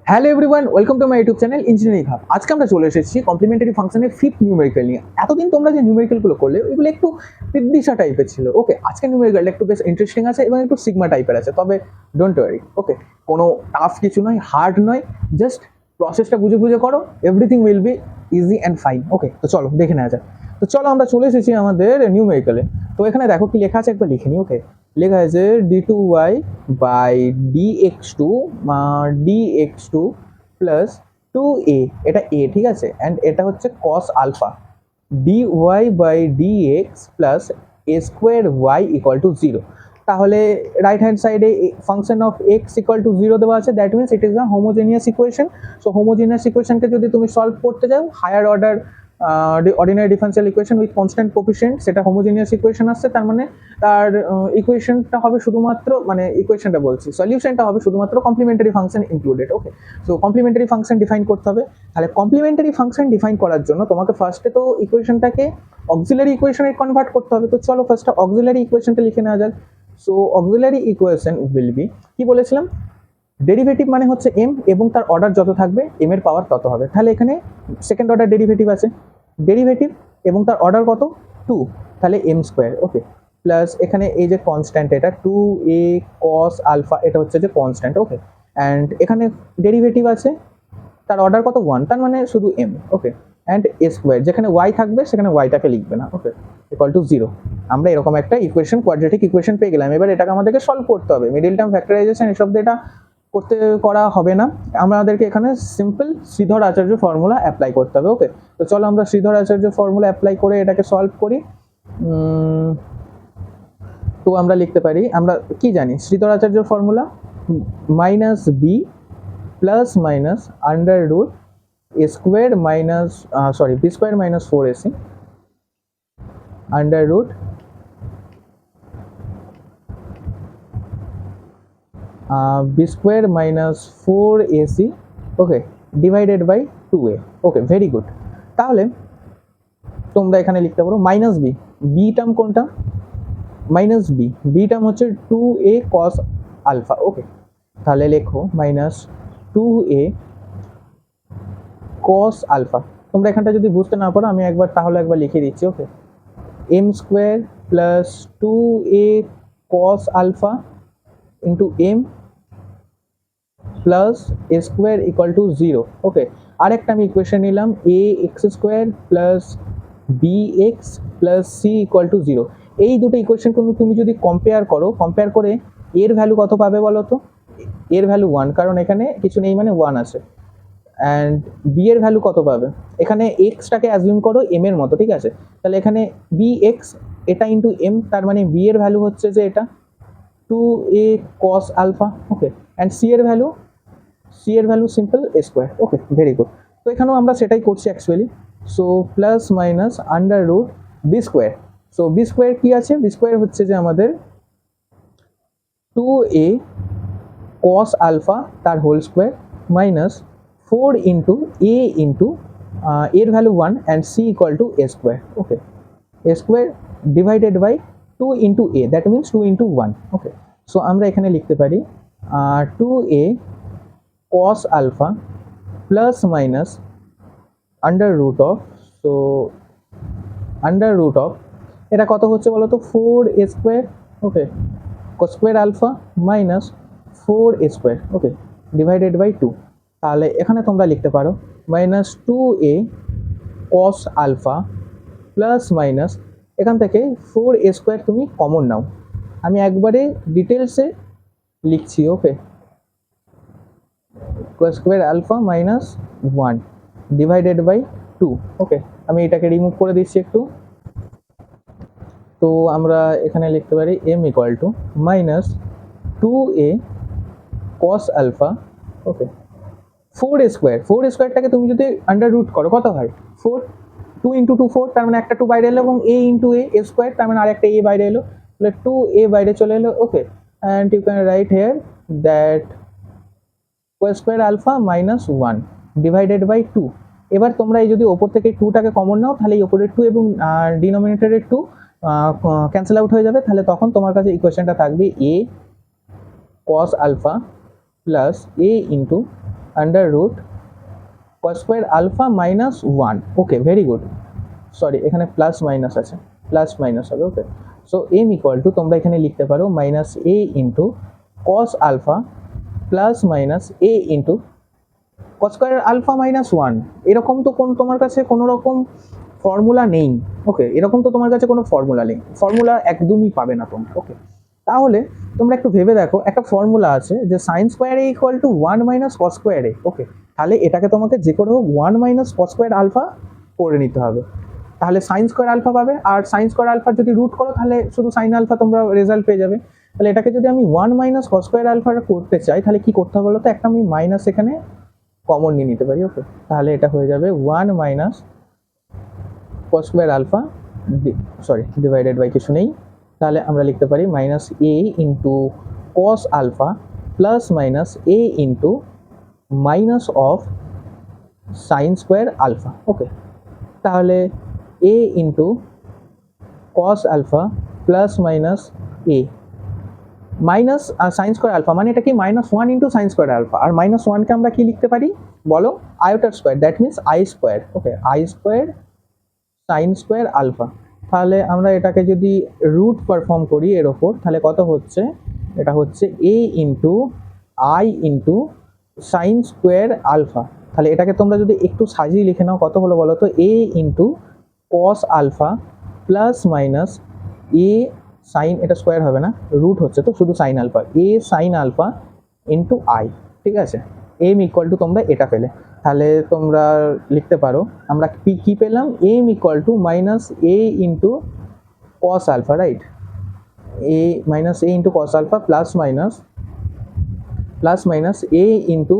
Hello everyone, welcome to my YouTube channel engineering hub. আজকে আমরা চলে এসেছি কমপ্লিমেন্টারি ফাংশনের ফিফথ নিউমেরিক্যাল নিয়ে। এতদিন তোমরা যে নিউমেরিক্যালগুলো করলে ওইগুলো একটু বিদ্বিষা টাইপের ছিল। ওকে, আজকে নিউমেরিক্যালটা একটু বেশ ইন্টারেস্টিং আছে এবং একটু সিগমা টাইপের আছে, তবে ডোন্ট ওয়ারি। ওকে, কোনো টাফ কিছু নয়, হার্ড নয়, জাস্ট প্রসেসটা বুঝে বুঝে করো, everything will be easy and fine. Okay, তো চলো দেখে নেওয়া যাক। তো চলো আমরা চলে এসেছি আমাদের নিউমেরিক্যালে। তো এখানে দেখো কি লেখা আছে, একবার লিখে নিই। ওকে, লেখা আছে d2y by dx2 dx2 plus 2a, এটা a, ঠিক আছে, অ্যান্ড এটা হচ্ছে cos alpha dy by dx plus a square y equal to 0। তাহলে রাইট হ্যান্ড সাইডে function of x equal to 0 দেওয়া আছে, that means it is a homogeneous equation. So homogeneous ইকুয়েশনকে যদি তুমি সলভ করতে যাও, higher order ordinary differential equation with constant coefficient, সেটা হোমোজেনিয়াস ইকুয়েশন আসছে। তার মানে তার ইকুয়েশনটা হবে শুধুমাত্র, মানে ইকুয়েশনটা বলছি, সলিউশনটা হবে শুধুমাত্র কমপ্লিমেন্টারি ফাংশন ইনক্লুডেড। ওকে, সো কমপ্লিমেন্টারি ফাংশন ডিফাইন করতে হবে। তাহলে কমপ্লিমেন্টারি ফাংশন ডিফাইন করার জন্য তোমাকে ফার্স্টে তো ইকুয়েশনটাকে অক্সিলারি ইকুয়েশনে কনভার্ট করতে হবে। তো চলো ফার্স্টে অক্সিলারি ইকুয়েশনটা লিখে নেওয়া যাক। So auxiliary equation will be, কি বলেছিলাম, ডেরিভেটিভ মানে হচ্ছে এম, এবং তার অর্ডার যত থাকবে এম এর পাওয়ার তত হবে। তাহলে এখানে সেকেন্ড অর্ডার ডেরিভেটিভ আছে, ডেরিভেটিভ এবং তার অর্ডার কত, 2, তাহলে এম স্কোয়ার। ওকে, প্লাস এখানে এই যে কনস্ট্যান্ট, এটা 2a cos আলফা, এটা হচ্ছে যে কনস্ট্যান্ট। ওকে, অ্যান্ড এখানে ডেরিভেটিভ আছে, তার অর্ডার কত, 1, তার মানে শুধু m. Okay, and a square, যেখানে ওয়াই থাকবে সেখানে ওয়াইটাকে লিখবে না। Okay, equal to 0। আমরা এরকম একটা ইকুয়েশন, কোয়াড্রেটিক ইকুয়েশন পেয়ে গেলাম। এবার এটাকে আমাদেরকে সলভ করতে হবে। মিডিল টার্ম ফ্যাক্টরাইজেশন এসব দিয়ে এটা করা হবে না, আমাদেরকে এখানে simple Sridhar Acharya formula apply করতে হবে। ওকে, তো চলো আমরা শ্রীধর আচার্য ফর্মুলা অ্যাপ্লাই করে এটাকে সলভ করি। তো আমরা লিখতে পারি, আমরা কি জানি Sridhar Acharya formula, minus B plus minus under root A square minus B square minus 4ac under root B square minus 4ac, okay, divided by 2a। Okay, very good. তাহলে তোমরা এখানে লিখতে পারো মাইনাস বি, বি টার্ম কোনটা, minus B term হচ্ছে 2a cos alpha. Okay, তাহলে লেখো minus 2a cos alpha. তোমরা এখানটা যদি বুঝতে না পারো আমি তাহলে একবার লিখে দিচ্ছি। Okay, M square plus 2a cos alpha into M plus A square equal to 0। Okay, আরেকটা আমি ইকুয়েশন নিলাম, A X square plus B X plus C equal to 0। এই দুটো ইকুয়েশন কিন্তু তুমি যদি কম্পেয়ার করে এর ভ্যালু কত পাবে বলো তো, এর ভ্যালু 1, কারণ এখানে কিছু নেই মানে 1 আছে। অ্যান্ড বি এর ভ্যালু কত পাবে, এখানে এক্সটাকে অ্যাজিউম করো এম এর মতো, ঠিক আছে, তাহলে এখানে বি এক্স, এটা ইন্টু এম, তার মানে বি এর ভ্যালু হচ্ছে যে এটা 2a cos alpha. Okay, and c এর value simple a square. Okay, very good. তো এখানেও আমরা সেটাই করছি actually. So plus minus under root B square. So b square কি আছে, বি স্কোয়ার হচ্ছে যে আমাদের 2a cos আলফা তার whole square minus 4 into a into এর value 1 and c equal to a square. Okay, a square divided by 2 into a, that means 2 into 1। Okay, so আমরা এখানে লিখতে পারি 2a cos alpha plus minus under root of, so under root of, এটা কত হচ্ছে বলো তো, 4a square. Okay, square alpha minus 4a square. Okay, divided by 2। তাহলে এখানে তোমরা লিখতে পারো minus 2a cos alpha plus minus, এখান থেকে 4a স্কোয়ার তুমি কমন নাও, আমি একবারে ডিটেলসে লিখছি। Okay, square alpha minus 1 divided by 2। Okay, আমি এটাকে রিমুভ করে দিচ্ছি একটু। তো আমরা এখানে লিখতে পারি m equal to minus 2a cos alpha. Okay, 4a স্কোয়ারটাকে তুমি যদি আন্ডার রুট করো কত হয়, 4, 2 ইন্টু 2 4, তার মানে একটা 2 বাইরে এলো, এবং a ইন্টু a স্কোয়ার, তার মানে আরেকটা a বাইরে এলো, তাহলে 2a বাইরে চলে এলো। Okay, and you can write here that square alpha minus 1 divided by 2। এবার তোমরা এই যদি ওপর থেকে 2টাকে কমন নাও, তাহলে এই ওপরের 2 এবং ডিনোমিনেটরের 2 ক্যান্সেল আউট হয়ে যাবে। তাহলে তখন তোমার কাছে ইকুয়েশনটা থাকবে a cos alpha plus a into under root cos square alpha minus one. Okay, very good. Sorry, এখানে প্লাস মাইনাস আছে, প্লাস মাইনাস হবে। Okay, so M equal to তোমরা এখানে লিখতে পারো মাইনাস এ into cos alpha plus minus এ into cos square alpha minus one. এরকম তো তোমার কাছে কোনো রকম ফর্মুলা নেই। ওকে, এরকম তো তোমার কাছে কোনো ফর্মুলা নেই, ফর্মুলা একদমই পাবে না তোমরা। ওকে, তাহলে তোমরা একটু ভেবে দেখো, একটা ফর্মুলা আছে যে sine square A equal to one minus cos square A. Okay, তাহলে এটাকে তোমাকে যে করে হোক one minus cos square alpha করে নিতে হবে, তাহলে সাইন স্কোয়ার আলফা পাবে। আর সাইন স্কোয়ার আলফা যদি রুট করো তাহলে শুধু সাইন আলফা তোমরা রেজাল্ট পেয়ে যাবে। তাহলে এটাকে যদি আমি ওয়ান মাইনাস কস স্কোয়ার আলফাটা করতে চাই তাহলে কি করতে হবে বলো তো, একটা আমি মাইনাস এখানে কমন নিয়ে নিতে পারি। ওকে, তাহলে এটা হয়ে যাবে one minus cos square alpha, sorry divided by কিছু নেই, তাহলে আমরা লিখতে পারি minus A into cos alpha plus minus A into minus of sine square alpha. Okay, তাহলে A into cos alpha plus minus A minus sine square alpha, মানে এটা কি minus one into sine square alpha. আর minus ওয়ানকে আমরা কি লিখতে পারি বলো, আয়োটার square, that means I square. Okay, I square sine square alpha. তাহলে আমরা এটাকে যদি রুট পারফর্ম করি এর ওপর, তাহলে কত হচ্ছে, এটা হচ্ছে A into I into sine square alpha. তাহলে এটাকে তোমরা যদি একটু সাজিয়ে লিখে নাও কত হলো বলো তো, A into cos alpha plus minus A sine, এটা স্কোয়ার হবে না, রুট হচ্ছে তো শুধু sine alpha, A sine alpha into I. ঠিক আছে, এম ইকুয়াল টু তোমরা এটা পেলে। তাহলে তোমরা লিখতে পারো আমরা কি পেলাম, m equal to minus A into cos alpha, right, a minus A into cos alpha plus minus A into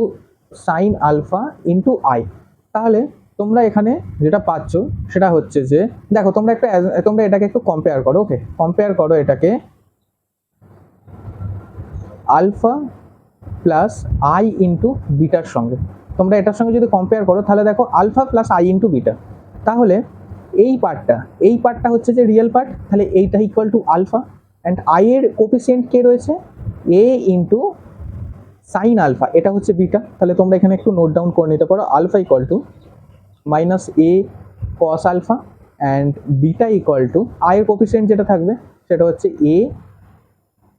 sine alpha into i. তাহলে তোমরা এখানে যেটা পাচ্ছ সেটা হচ্ছে যে দেখো, তোমরা এটাকে একটু কম্পেয়ার করো। ওকে, কম্পেয়ার করো এটাকে আলফা প্লাস আই ইন্টু বিটার সঙ্গে। তোমরা এটার সঙ্গে যদি কম্পেয়ার করো তাহলে দেখো alpha plus i into beta. তাহলে এই পার্টটা হচ্ছে যে রিয়েল পার্ট, তাহলে এইটা equal to alpha and i এর কোপিসিয়েন্ট কে রয়েছে, এ ইন্টু সাইন আলফা, এটা হচ্ছে বিটা। তাহলে তোমরা এখানে একটু নোট ডাউন করে নিতে পারো, alpha equal to minus A cos alpha and beta equal to আয়ের কোফিসিয়েন্ট যেটা থাকবে সেটা হচ্ছে এ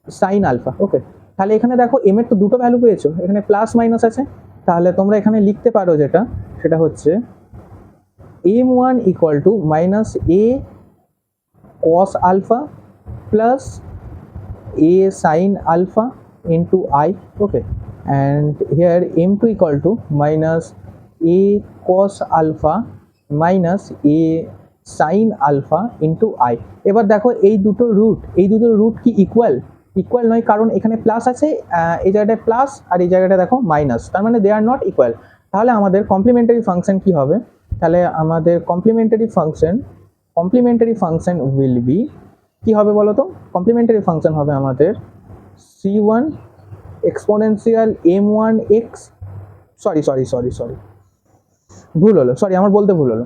সাইন আলফা। ওকে, তাহলে এখানে দেখো এম এর তো দুটো ভ্যালু পেয়েছো, এখানে প্লাস মাইনাস আছে, তাহলে তোমরা এখানে লিখতে পারো সেটা হচ্ছে m one equal to minus A cos alpha plus a sine alpha into i. Okay, and here m two equal to minus A cos alpha minus A sine alpha into i. এবার দেখো এই দুটো root কি equal নয়, কারণ এখানে plus আছে, এই জায়গাটায় প্লাস আর এই জায়গাটা দেখো মাইনাস, তার মানে দে আর নট ইকুয়াল। তাহলে আমাদের কমপ্লিমেন্টারি ফাংশন কি হবে, তাহলে আমাদের কমপ্লিমেন্টারি ফাংশন উইল বি কি হবে বলো তো, কমপ্লিমেন্টারি ফাংশন হবে আমাদের c1 এক্সপোনেনশিয়াল m1x, সরি ভুল হলো, আমার বলতে ভুল হলো।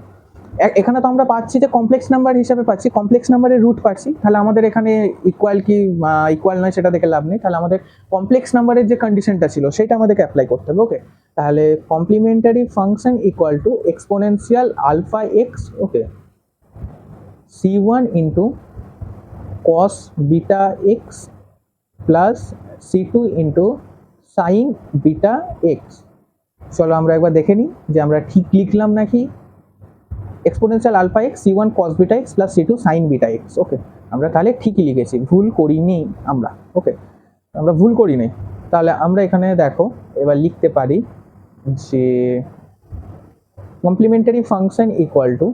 এখানে তো আমরা পাচ্ছি যে কমপ্লেক্স নাম্বার হিসাবে পাচ্ছি, কমপ্লেক্স নাম্বারের রুট পাচ্ছি, তাহলে আমাদের এখানে ইকুয়াল কি ইকুয়াল নয় সেটা দেখে লাভ নেই, তাহলে আমাদের কমপ্লেক্স নাম্বারের যে কন্ডিশনটা ছিল সেটা আমাদেরকে অ্যাপ্লাই করতে হবে। ওকে, তাহলে complementary function equal to exponential alpha x, okay, c1 into cos beta x plus c2 into sine beta x. চলো আমরা একবার দেখে নিই যে আমরা ঠিক লিখলাম নাকি। Exponential alpha X c1 cos beta x plus c2 sine beta X. Okay, আমরা তাহলে ঠিকই লিখেছি, ভুল করিনি আমরা। ওকে, আমরা ভুল করিনি। তাহলে আমরা এখানে দেখো এবার লিখতে পারি যে complementary function equal to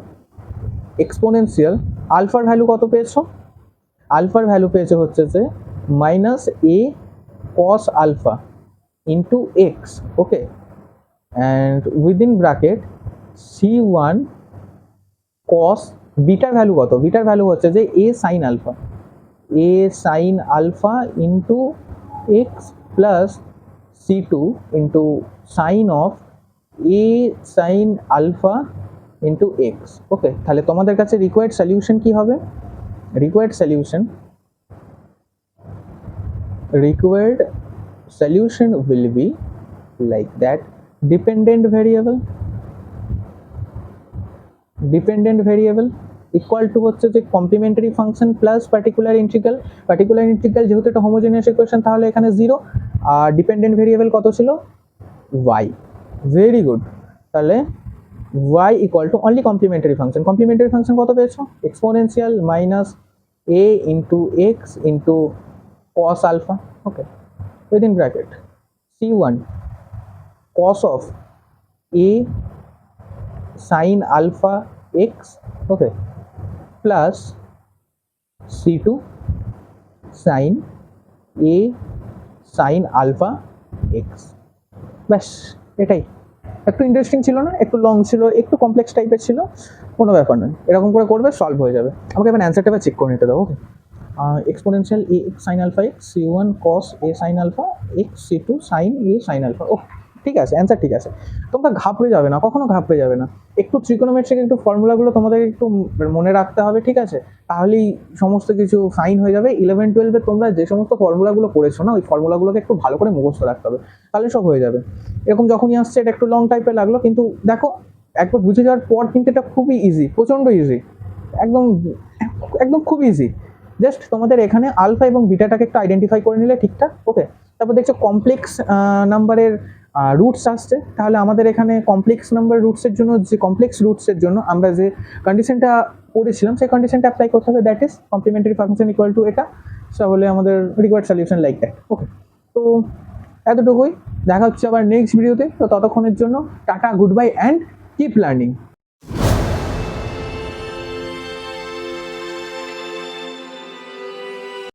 exponential আলফার ভ্যালু কত পেয়েছো, আলফার ভ্যালু পেয়েছে হচ্ছে যে minus A cos alpha into X. Okay, and within bracket c1 cos বিটার ভ্যালু কত, বিটার ভ্যালু হচ্ছে যে A sine alpha into X plus c2 into sine of A sine alpha into X. Okay, তাহলে তোমাদের কাছে রিকোয়ার্ড সলিউশন কি হবে, required solution will be like that, dependent variable equal to হচ্ছে যে complementary function plus particular integral যেহেতু এটা homogeneous equation তাহলে এখানে 0, আর ডিপেন্ডেন্ট ভেরিয়েবল কত ছিল, y। Very good. তাহলে y equal to only complementary function কত পেয়েছো, exponential minus a into x into cos alpha, okay, within bracket c1 cos of a sin alpha x, okay, plus c2 sin a sin alpha x। ব্যাস এটাই। একটু interesting ছিল না, একটু long ছিল, একটু কমপ্লেক্স টাইপের ছিল, কোনো ব্যাপার নয়, এরকম করে করবে সলভ হয়ে যাবে। আমাকে এবার অ্যান্সারটা এবার চেক করে নিতে দাও। ওকে, exponential a x sin alpha x, c1 cos a sin alpha x, c2 sin a sin alpha, ও ঠিক আছে, অ্যান্সার ঠিক আছে। তোমরা ঘাবড়ে যাবে না, কখনো ঘাবড়ে যাবে না। একটু ট্রিগোনোমেট্রিক একটু ফর্মুলাগুলো তোমাদের একটু মনে রাখতে হবে, ঠিক আছে, তাহলেই সমস্ত কিছু ফাইন হয়ে যাবে। 11-12 তোমরা যে সমস্ত ফর্মুলাগুলো করেছো না, ওই ফর্মুলাগুলোকে একটু ভালো করে মুখস্থ রাখতে হবে, তাহলে সব হয়ে যাবে। এরকম যখনই আসছে এটা একটু লং টাইপের লাগলো, কিন্তু দেখো একবার বুঝে যাওয়ার পর কিন্তু এটা খুবই ইজি, প্রচণ্ড ইজি, একদম একদম খুব ইজি। জাস্ট তোমাদের এখানে আলফা এবং বিটাটাকে একটু আইডেন্টিফাই করে নিলে ঠিকঠাক। ওকে, তারপর দেখছো কমপ্লেক্স নাম্বারের রুটস আসছে, তাহলে আমাদের এখানে কমপ্লেক্স নাম্বার রুটসের জন্য আমরা যে কন্ডিশনটা করেছিলাম সেই কন্ডিশনটা অ্যাপ্লাই করতে হবে, that is complimentary function equal two এটা, তাহলে আমাদের রিকোয়ার্ড সলিউশন লাইক দ্যাট। ওকে, তো এতটুকুই, দেখা হচ্ছে আবার নেক্সট ভিডিওতে। তো ততক্ষণের জন্য tata, good bye and keep learning.